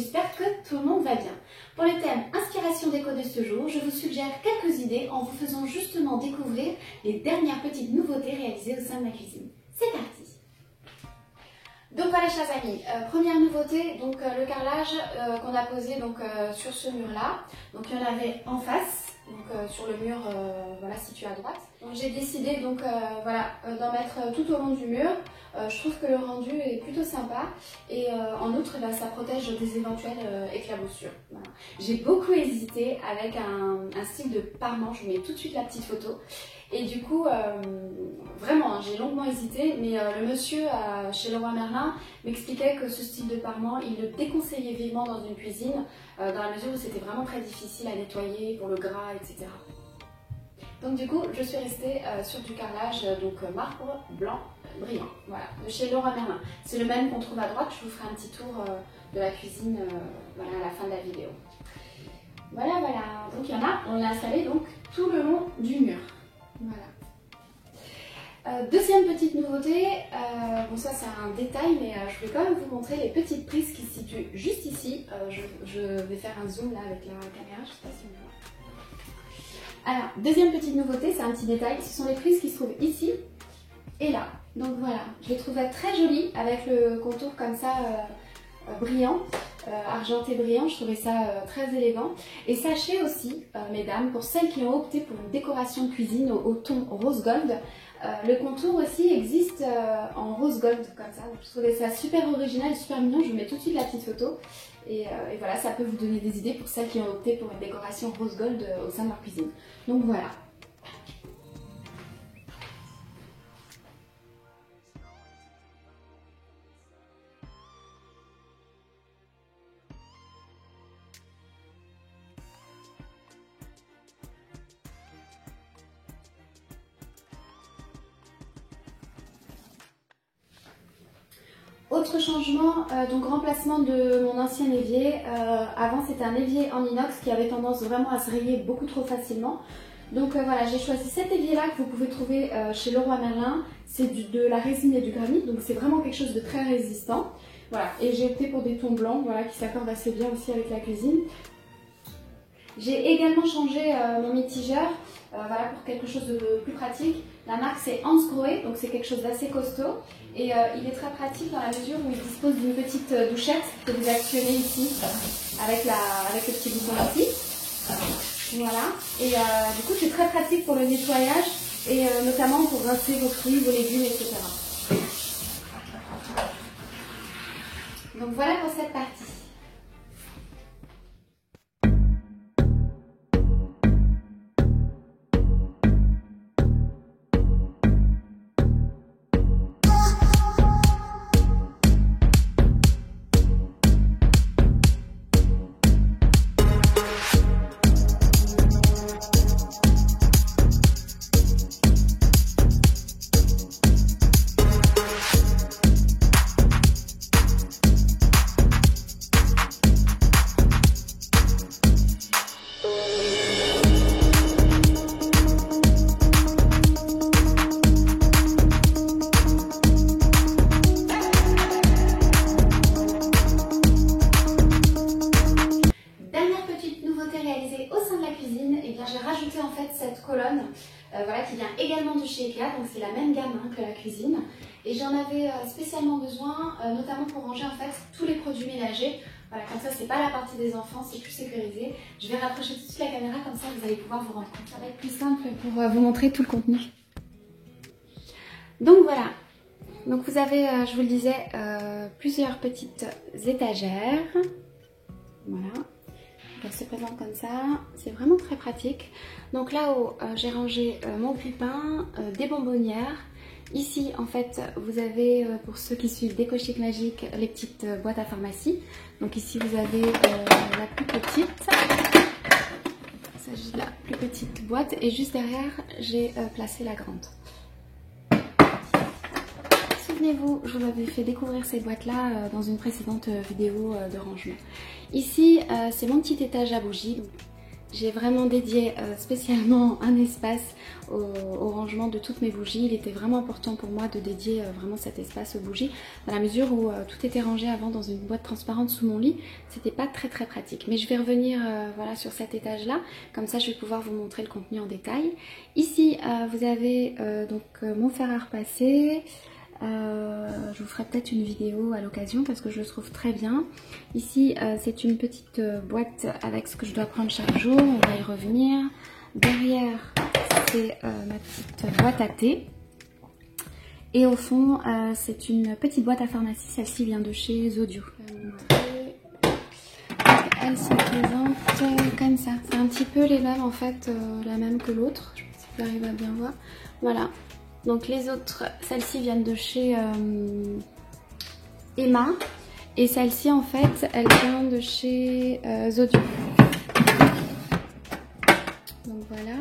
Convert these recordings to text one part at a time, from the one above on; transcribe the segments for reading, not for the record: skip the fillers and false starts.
j'espère que tout le monde va bien. Pour le thème inspiration déco de ce jour, je vous suggère quelques idées en vous faisant justement découvrir les dernières petites nouveautés réalisées au sein de ma cuisine. C'est parti! Donc voilà chers amis, première nouveauté, donc le carrelage qu'on a posé donc, sur ce mur là. Donc il y en avait en face, donc sur le mur voilà, situé à droite. Donc j'ai décidé donc voilà, d'en mettre tout au long du mur. Je trouve que le rendu est plutôt sympa et en outre ça protège des éventuelles éclaboussures. Voilà. J'ai beaucoup hésité avec un style de parement, je vous mets tout de suite la petite photo. Et du coup, vraiment, hein, j'ai longuement hésité, mais le monsieur chez Leroy Merlin m'expliquait que ce style de parement, il le déconseillait vivement dans une cuisine, dans la mesure où c'était vraiment très difficile à nettoyer pour le gras, etc. Donc du coup, je suis restée sur du carrelage, donc marbre blanc brillant, voilà, de chez Leroy Merlin. C'est le même qu'on trouve à droite, je vous ferai un petit tour de la cuisine voilà, à la fin de la vidéo. Voilà, voilà, donc il y en a, on l'a installé donc tout le long du mur. Voilà. Deuxième petite nouveauté, bon ça c'est un détail mais je voulais quand même vous montrer les petites prises qui se situent juste ici. Je vais faire un zoom là avec la caméra, je sais pas si on voit. Alors, deuxième petite nouveauté, c'est un petit détail, ce sont les prises qui se trouvent ici et là. Donc voilà, je les trouvais très jolies avec le contour comme ça brillant. Argenté brillant, je trouvais ça très élégant. Et sachez aussi, mesdames, pour celles qui ont opté pour une décoration de cuisine au ton rose gold, le contour aussi existe en rose gold comme ça. Donc, je trouvais ça super original, super mignon. Je vous mets tout de suite la petite photo. Et voilà, ça peut vous donner des idées pour celles qui ont opté pour une décoration rose gold au sein de leur cuisine. Donc voilà. Autre changement, donc remplacement de mon ancien évier. Avant c'était un évier en inox qui avait tendance vraiment à se rayer beaucoup trop facilement. Donc voilà, j'ai choisi cet évier là que vous pouvez trouver chez Leroy Merlin. C'est de la résine et du granit, donc c'est vraiment quelque chose de très résistant. Voilà, et j'ai opté pour des tons blancs voilà, qui s'accordent assez bien aussi avec la cuisine. J'ai également changé mon mitigeur voilà, pour quelque chose de plus pratique. La marque c'est Hansgrohe, donc c'est quelque chose d'assez costaud. Et il est très pratique dans la mesure où il dispose d'une petite douchette que vous actionnez ici avec le petit bouton ici. Voilà. Et du coup c'est très pratique pour le nettoyage et notamment pour rincer vos fruits, vos légumes, etc. Donc voilà pour cette partie. J'ai rajouté en fait cette colonne voilà, qui vient également de chez Eclat, donc c'est la même gamme hein, que la cuisine. Et j'en avais spécialement besoin, notamment pour ranger en fait tous les produits ménagers. Voilà, comme ça c'est pas la partie des enfants, c'est plus sécurisé. Je vais rapprocher tout de suite la caméra, comme ça vous allez pouvoir vous rendre compte. Ça va être plus simple pour vous montrer tout le contenu. Donc voilà, donc vous avez, je vous le disais, plusieurs petites étagères. Voilà. Elle se présente comme ça, c'est vraiment très pratique. Donc là-haut, j'ai rangé mon grille-pain, des bonbonnières. Ici, en fait, vous avez, pour ceux qui suivent Déco Chic Magique, les petites boîtes à pharmacie. Donc ici, vous avez la plus petite. Il s'agit de la plus petite boîte. Et juste derrière, j'ai placé la grande. Souvenez-vous, je vous avais fait découvrir ces boîtes-là dans une précédente vidéo de rangement. Ici, c'est mon petit étage à bougies. j'ai vraiment dédié spécialement un espace au rangement de toutes mes bougies. Il était vraiment important pour moi de dédier vraiment cet espace aux bougies, dans la mesure où tout était rangé avant dans une boîte transparente sous mon lit. C'était pas très pratique. Mais je vais revenir voilà, sur cet étage là, comme ça je vais pouvoir vous montrer le contenu en détail. Ici vous avez donc mon fer à repasser. Je vous ferai peut-être une vidéo à l'occasion parce que je le trouve très bien. Ici c'est une petite boîte avec ce que je dois prendre chaque jour, on va y revenir. Derrière c'est ma petite boîte à thé. Et au fond c'est une petite boîte à pharmacie, celle-ci vient de chez Zodio. Elles sont présentes comme ça, c'est un petit peu les mêmes en fait, la même que l'autre, je sais pas si vous arrivez à bien voir. Voilà. Donc les autres, celles-ci viennent de chez Emma et celle-ci en fait, elle vient de chez Zodio. Donc voilà.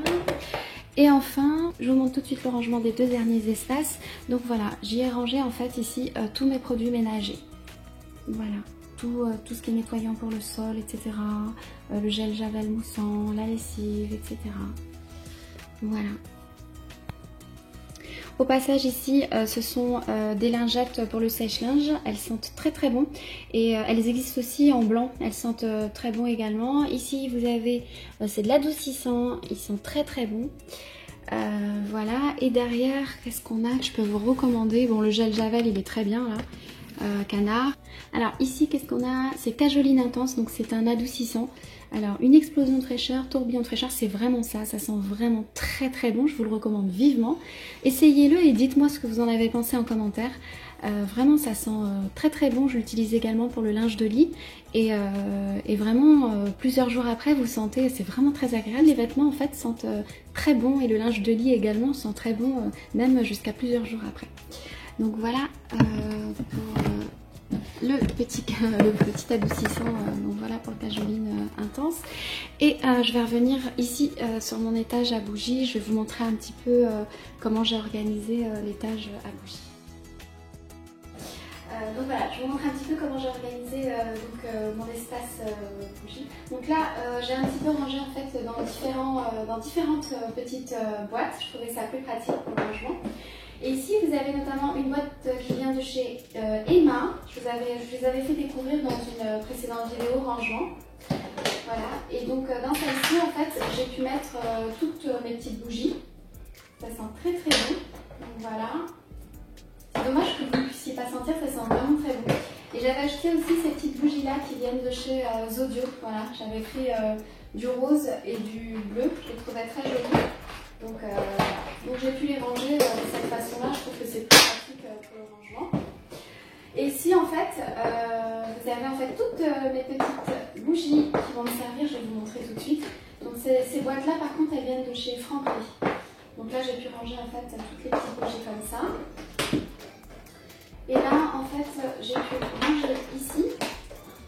Et enfin, je vous montre tout de suite le rangement des deux derniers espaces. Donc voilà, j'y ai rangé en fait ici tous mes produits ménagers. Voilà, tout ce qui est nettoyant pour le sol, etc. Le gel javel moussant, la lessive, etc. Voilà. Au passage ici, ce sont des lingettes pour le sèche-linge, elles sentent très bon et elles existent aussi en blanc, elles sentent très bon également. Ici vous avez, c'est de l'adoucissant, ils sont très bons. Voilà, et derrière, qu'est-ce qu'on a que je peux vous recommander? Bon, le gel javel il est très bien là, canard. Alors ici, qu'est-ce qu'on a? C'est Cajoline Intense, donc c'est un adoucissant. Alors une explosion de fraîcheur, tourbillon de fraîcheur, c'est vraiment ça sent vraiment très bon, je vous le recommande vivement. Essayez-le et dites-moi ce que vous en avez pensé en commentaire. Vraiment ça sent très bon, je l'utilise également pour le linge de lit et vraiment plusieurs jours après vous sentez, c'est vraiment très agréable, les vêtements en fait sentent très bon et le linge de lit également sent très bon, même jusqu'à plusieurs jours après. Donc voilà pour le petit adoucissant, donc voilà pour le Cajoline Intense. Et je vais revenir ici sur mon étage à bougies, je vais vous montrer un petit peu comment j'ai organisé l'étage à bougies. Donc voilà, je vous montre un petit peu comment j'ai organisé mon espace bougie. Donc là, j'ai un petit peu rangé en fait dans différentes petites boîtes. Je trouvais ça plus pratique pour le rangement. Et ici, vous avez notamment une boîte qui vient de chez Emma. Je les avais fait découvrir dans une précédente vidéo rangement. Voilà. Et donc dans celle-ci, en fait, j'ai pu mettre toutes mes petites bougies. Ça sent très bon. Donc voilà. C'est dommage que vous ne puissiez pas sentir, ça sent vraiment très bon. Et j'avais acheté aussi ces petites bougies là qui viennent de chez Zodio. Voilà, j'avais pris du rose et du bleu, je les trouvais très jolies. Donc j'ai pu les ranger de cette façon là, je trouve que c'est plus pratique pour le rangement. Et ici en fait, vous avez en fait toutes mes petites bougies qui vont me servir, je vais vous montrer tout de suite. Donc ces boîtes là par contre elles viennent de chez Franprix. Donc là j'ai pu ranger en fait toutes les petites bougies comme ça. Et là, en fait, j'ai pu ranger ici,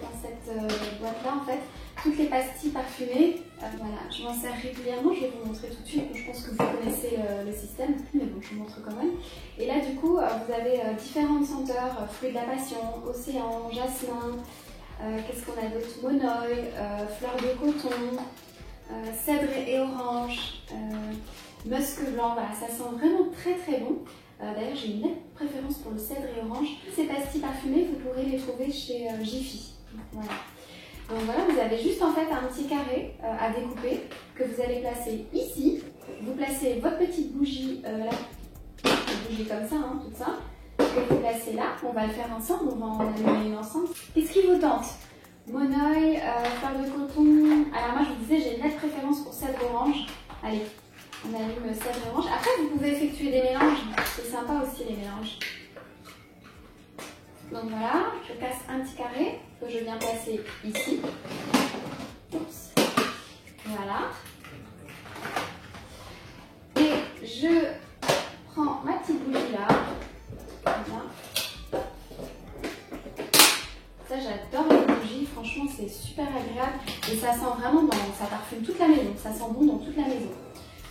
dans cette boîte-là, en fait, toutes les pastilles parfumées. Voilà, je m'en sers régulièrement, je vais vous montrer tout de suite. Je pense que vous connaissez le système, mais bon, je vous montre quand même. Et là, du coup, vous avez différentes senteurs, fruits de la passion, océan, jasmin, qu'est-ce qu'on a d'autre? Monoï, fleur de coton, cèdre et orange, musc blanc. Voilà, ça sent vraiment très bon. D'ailleurs, j'ai une nette préférence pour le cèdre et orange. Ces pastilles parfumées, vous pourrez les trouver chez Jiffy. Voilà. Donc voilà, vous avez juste en fait un petit carré à découper que vous allez placer ici. Vous placez votre petite bougie là, une bougie comme ça, hein, toute ça, que vous placez là. On va le faire ensemble, on va en allumer une ensemble. Qu'est-ce qui vous tente? Monoï, fleur de coton. Alors moi, je vous disais, j'ai une nette préférence pour cèdre orange. Allez. On allume cèdre et orange. Après, vous pouvez effectuer des mélanges. C'est sympa aussi les mélanges. Donc voilà, je casse un petit carré que je viens placer ici. Oups. Voilà. Et je prends ma petite bougie là. Voilà. Ça, j'adore les bougies. Franchement, c'est super agréable. Et ça sent vraiment bon. Ça parfume toute la maison. Ça sent bon dans toute la maison.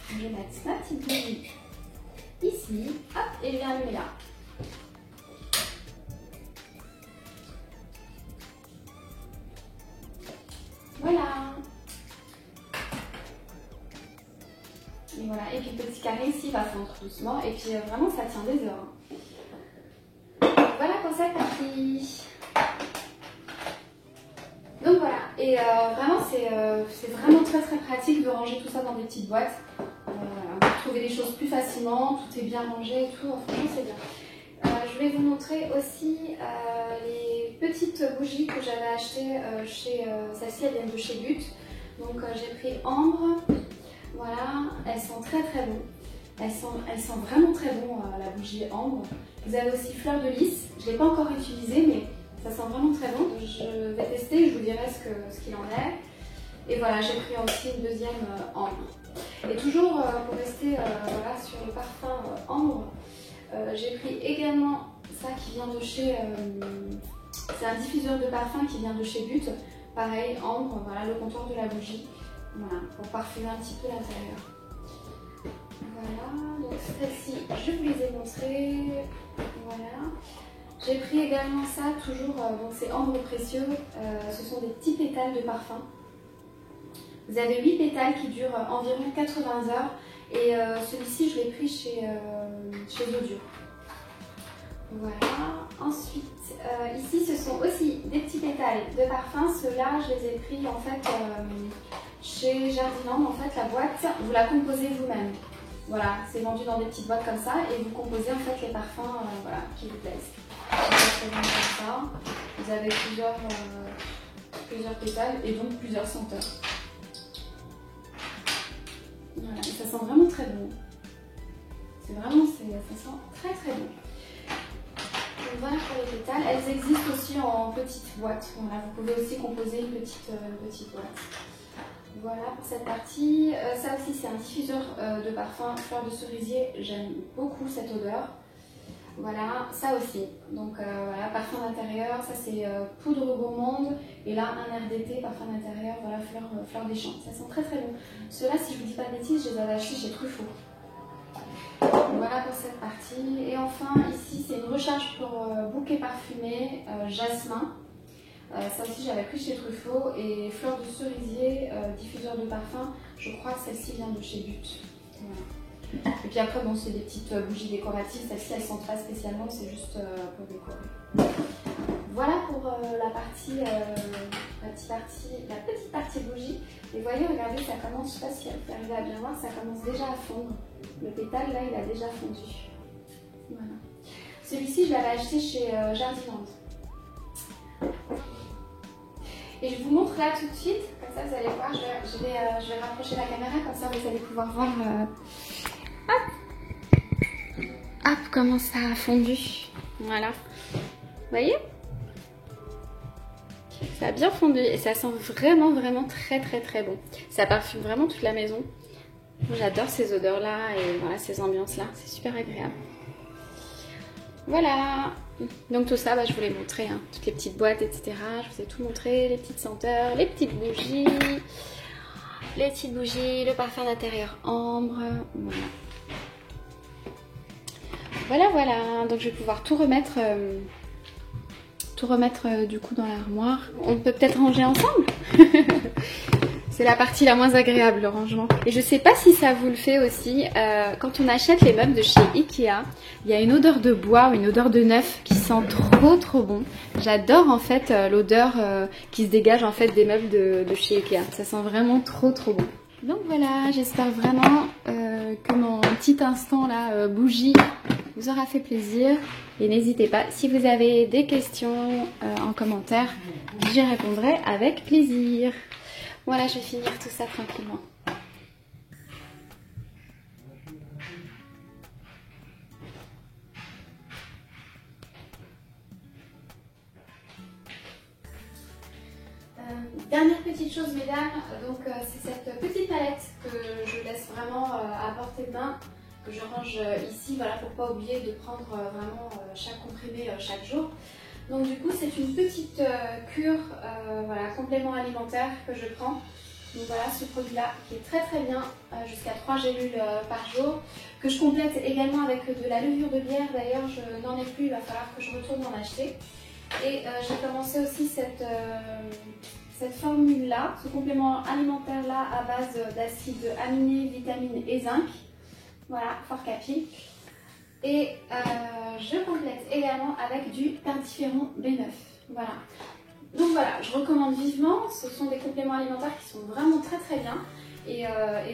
Je vais mettre ma petite bougie ici, hop, et je viens allumer là. Voilà. Voilà, et puis le petit carré ici va fondre doucement, et puis vraiment ça tient des heures. Voilà pour cette partie. Donc voilà, et vraiment c'est vraiment très pratique de ranger tout ça dans des petites boîtes. Vous trouvez les choses plus facilement, tout est bien rangé et tout, franchement c'est bien. Je vais vous montrer aussi les petites bougies que j'avais achetées chez celles-ci, elles viennent de chez But. Donc j'ai pris Ambre, voilà, elles sont très bonnes. Elles sont vraiment très bonnes, la bougie Ambre. Vous avez aussi Fleur de Lys, je ne l'ai pas encore utilisée mais ça sent vraiment très bon. Je vais tester et je vous dirai ce qu'il en est. Et voilà, j'ai pris aussi une deuxième Ambre. Et toujours pour rester voilà, sur le parfum Ambre, j'ai pris également ça qui vient de chez... c'est un diffuseur de parfum qui vient de chez But. Pareil, Ambre, voilà le comptoir de la bougie. Voilà, pour parfumer un petit peu l'intérieur. Voilà, donc celle-ci, je vous les ai montrées. Voilà. J'ai pris également ça, toujours, donc c'est Ambre Précieux. Ce sont des petits pétales de parfum. Vous avez 8 pétales qui durent environ 80 heures. Et celui-ci, je l'ai pris chez Audio. Voilà. Ensuite, ici, ce sont aussi des petits pétales de parfum. Ceux-là, je les ai pris en fait chez Jardinland. En fait, la boîte, vous la composez vous-même. Voilà, c'est vendu dans des petites boîtes comme ça et vous composez en fait les parfums voilà, qui vous plaisent. Comme ça. Vous avez plusieurs pétales et donc plusieurs senteurs. Voilà, et ça sent vraiment très bon. C'est vraiment, ça sent très bon. Donc voilà pour les pétales. Elles existent aussi en petites boîtes. Voilà, vous pouvez aussi composer une petite boîte. Voilà pour cette partie. Ça aussi c'est un diffuseur de parfum fleur de cerisier. J'aime beaucoup cette odeur. Voilà, ça aussi. Donc voilà, parfum d'intérieur. Ça c'est poudre gourmande. Et là un air d'été, parfum d'intérieur. Voilà, fleur des champs. Ça sent très bon. Ceux-là, si je vous dis pas de bêtises, je les avais achetés chez Truffaut. Voilà pour cette partie. Et enfin ici c'est une recharge pour bouquet parfumé jasmin. Ça aussi j'avais pris chez Truffaut. Et fleur de cerisier, diffuseur de parfum. Je crois que celle-ci vient de chez But. Voilà. Et puis après bon, c'est des petites bougies décoratives. Celles-ci elles sont pas spécialement, c'est juste pour décorer. Voilà pour la petite partie bougie. Et voyez, regardez, ça commence, je ne sais pas si vous arrivez à bien voir, ça commence déjà à fondre. Le pétale là, il a déjà fondu. Voilà. Celui-ci, je l'avais acheté chez Jardinland. Et je vous montre là tout de suite, comme ça vous allez voir, je vais rapprocher la caméra, comme ça vous allez pouvoir voir hop, comment ça a fondu. Voilà. Vous voyez? Ça a bien fondu et ça sent vraiment très bon. Ça parfume vraiment toute la maison. J'adore ces odeurs là et voilà, ces ambiances là, c'est super agréable. Voilà, donc tout ça, je vous l'ai montré, hein. Toutes les petites boîtes, etc. Je vous ai tout montré, les petites senteurs, les petites bougies, le parfum d'intérieur Ambre. Voilà. Donc je vais pouvoir tout remettre du coup dans l'armoire. On peut peut-être ranger ensemble. C'est la partie la moins agréable, le rangement. Et je sais pas si ça vous le fait aussi, quand on achète les meubles de chez Ikea, il y a une odeur de bois ou une odeur de neuf qui sent trop bon. J'adore en fait l'odeur qui se dégage en fait des meubles de chez Ikea. Ça sent vraiment trop bon. Donc voilà, j'espère vraiment que mon petit instant là, bougie, vous aura fait plaisir. Et n'hésitez pas, si vous avez des questions en commentaire, j'y répondrai avec plaisir. Voilà, je vais finir tout ça tranquillement. Dernière petite chose, mesdames, donc c'est cette petite palette que je laisse vraiment à portée de main, que je range ici, voilà, pour pas oublier de prendre vraiment chaque comprimé chaque jour. Donc du coup, c'est une petite cure, voilà, complément alimentaire que je prends. Donc voilà, ce produit-là qui est très bien, jusqu'à 3 gélules par jour, que je complète également avec de la levure de bière. D'ailleurs, je n'en ai plus, il va falloir que je retourne en acheter. Et j'ai commencé aussi cette formule-là, ce complément alimentaire-là à base d'acides aminés, vitamines et zinc. Voilà, fort capi. Et je complète également avec du tardiféron B9. Voilà. Donc voilà, je recommande vivement. Ce sont des compléments alimentaires qui sont vraiment très très bien. Et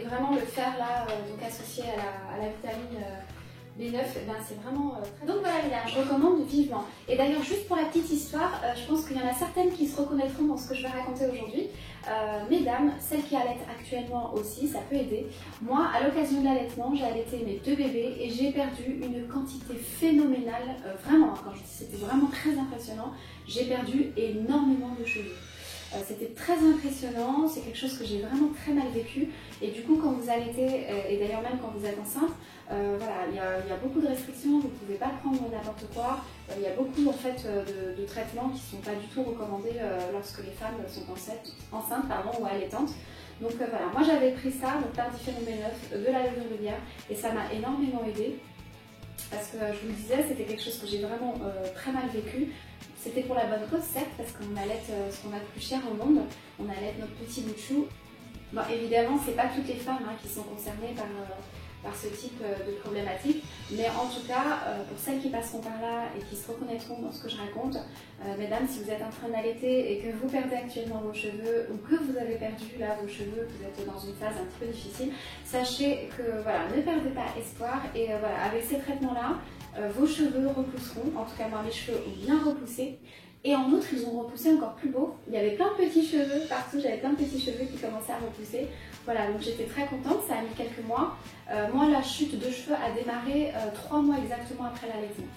vraiment le fer là, donc associé à la vitamine B9, ben c'est vraiment très... Donc voilà les gars, je recommande vivement. Et d'ailleurs, juste pour la petite histoire, je pense qu'il y en a certaines qui se reconnaîtront dans ce que je vais raconter aujourd'hui. Mesdames, celles qui allaitent actuellement aussi, ça peut aider. Moi, à l'occasion de l'allaitement, j'ai allaité mes 2 bébés et j'ai perdu une quantité phénoménale, vraiment, quand je dis c'était vraiment très impressionnant, j'ai perdu énormément de cheveux. C'était très impressionnant, c'est quelque chose que j'ai vraiment très mal vécu. Et du coup, quand vous allaitez, et d'ailleurs même quand vous êtes enceinte, voilà, il y a beaucoup de restrictions, vous ne pouvez pas prendre n'importe quoi. Il y a beaucoup en fait de traitements qui ne sont pas du tout recommandés lorsque les femmes sont enceintes ou allaitantes. Donc voilà, moi j'avais pris ça, donc tardiféron B9, de la levure de bière, et ça m'a énormément aidée. Parce que je vous le disais, c'était quelque chose que j'ai vraiment très mal vécu. C'était pour la bonne cause, certes, parce qu'on allaite ce qu'on a de plus cher au monde, on allaite notre petit bout de chou. Bon, évidemment, c'est pas toutes les femmes qui sont concernées par ce type de problématique, mais en tout cas, pour celles qui passeront par là et qui se reconnaîtront dans ce que je raconte, mesdames, si vous êtes en train d'allaiter et que vous perdez actuellement vos cheveux, ou que vous avez perdu là vos cheveux, que vous êtes dans une phase un petit peu difficile, sachez que voilà, ne perdez pas espoir, et voilà, avec ces traitements-là, vos cheveux repousseront. En tout cas, moi, mes cheveux ont bien repoussé. Et en outre, ils ont repoussé encore plus beau. Il y avait plein de petits cheveux partout, j'avais plein de petits cheveux qui commençaient à repousser. Voilà, donc j'étais très contente, ça a mis quelques mois. Moi, la chute de cheveux a démarré 3 mois exactement après l'allaitement.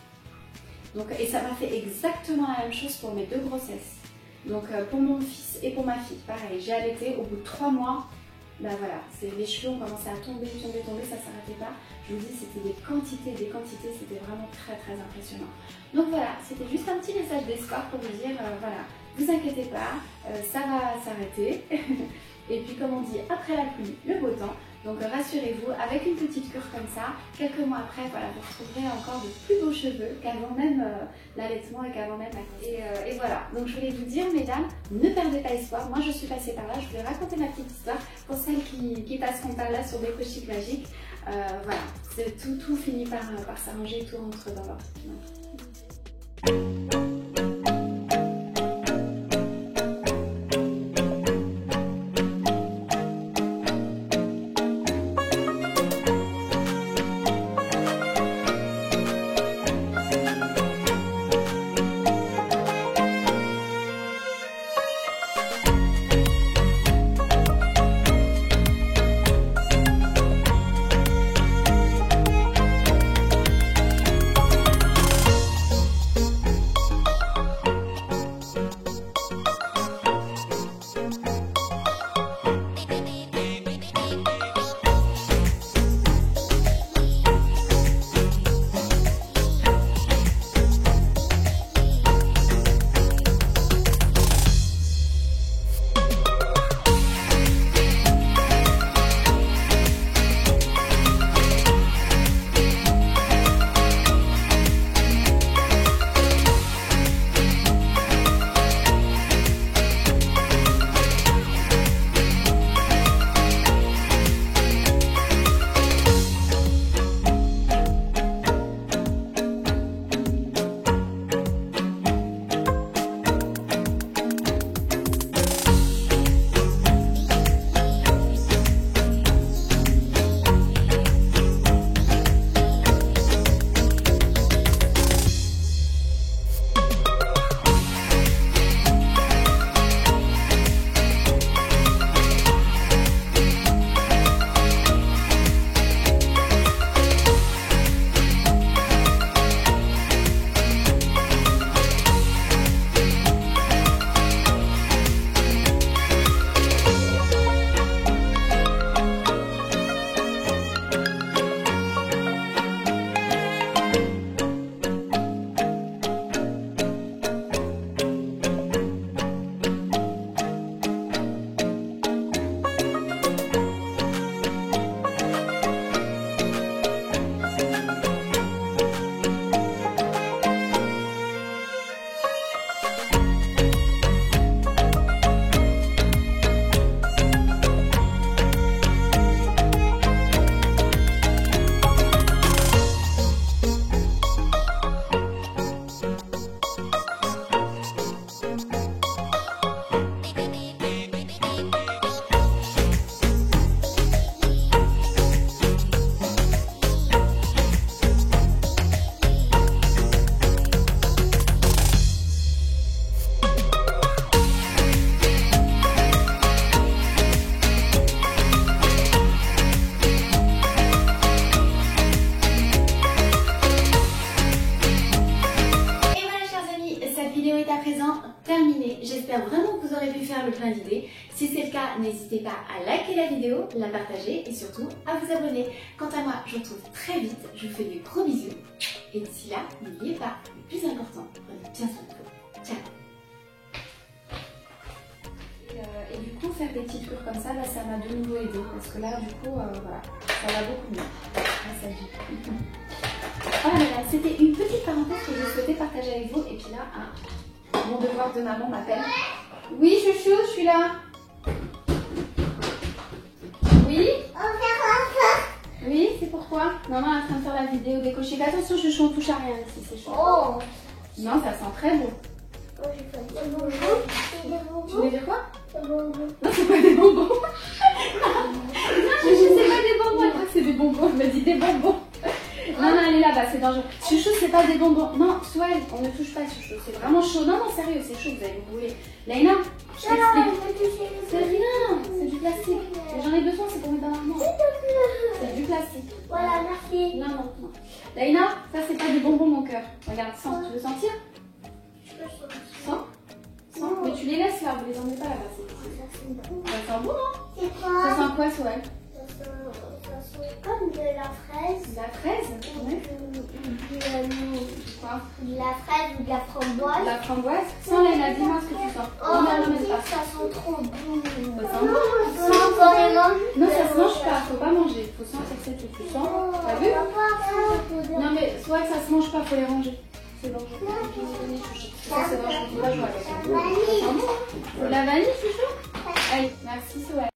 Donc, et ça m'a fait exactement la même chose pour mes 2 grossesses. Donc pour mon fils et pour ma fille, pareil, j'ai allaité, au bout de 3 mois, ben voilà, les cheveux ont commencé à tomber, ça s'arrêtait pas. Je vous dis, c'était des quantités, c'était vraiment très très impressionnant. Donc voilà, c'était juste un petit message d'espoir pour vous dire, voilà, vous inquiétez pas, ça va s'arrêter. Et puis comme on dit, après la pluie, le beau temps. Donc rassurez-vous, avec une petite cure comme ça, quelques mois après, voilà, vous retrouverez encore de plus beaux cheveux qu'avant même l'allaitement et qu'avant même la... Et voilà, donc je voulais vous dire, mesdames, ne perdez pas espoir. Moi, je suis passée par là, je voulais raconter ma petite histoire pour celles qui passeront par là sur des cochiques magiques. Voilà, tout finit par s'arranger, tout rentre dans l'ordre. Si c'est le cas, n'hésitez pas à liker la vidéo, la partager et surtout à vous abonner. Quant à moi, je vous retrouve très vite, je vous fais des gros bisous. Et d'ici là, n'oubliez pas, le plus important, prenez bien soin de vous. Ciao. Et du coup, faire des petites cures comme ça, là, ça m'a de nouveau aidé. Parce que là, du coup, voilà, ça va beaucoup mieux. Là, ça dit. Voilà, c'était une petite parenthèse que je souhaitais partager avec vous. Et puis là, mon devoir de maman m'appelle. Oui, chouchou, je suis là. Oui. Oui, c'est pourquoi maman est en train de faire la vidéo décochée. Attention, chouchou, on touche à rien ici, c'est chaud. Oh. Non, ça sent très bon. Tu voulais dire quoi? Non, c'est pas des bonbons. Je sais pas des bonbons, elle croit que c'est des bonbons. Elle m'a dit des bonbons. Non, non, elle est là-bas, c'est dangereux. Chouchou, c'est pas des bonbons. Non, Swell, on ne touche pas chouchou. C'est vraiment chaud. Non, non, sérieux, c'est chaud, vous allez vous brûler. Laïna, je t'explique. C'est rien, c'est du plastique. J'en ai besoin, c'est pour mes parents. C'est du plastique. Voilà, merci. Non, non, non. Laïna, ça, c'est pas des bonbons, mon cœur. Regarde, sens, tu veux sentir? Sens. Sens. Mais tu les laisses là, vous les emmenez pas là-bas. Ça sent bon, hein? C'est quoi? Ça sent quoi, Swell? Ça sent comme de la fraise. De la fraise? Oui. Quoi? De la fraise ou de la framboise. De la framboise? Sans Laïna, dis-moi ce que tu sens. Oh, non, non, mais pas. ça sent trop bon. Ça sent bon? Sans vraiment. Non, ça se mange pas, faut pas manger. Faut sentir que c'est tout. Tu sens? T'as vu? Non, mais soit ça se mange pas, faut les ranger. C'est dangereux. Ça, c'est dangereux. Faut pas jouer avec. Ça sent bon? Faut de la vanille, chouchou? Allez, merci, Soël.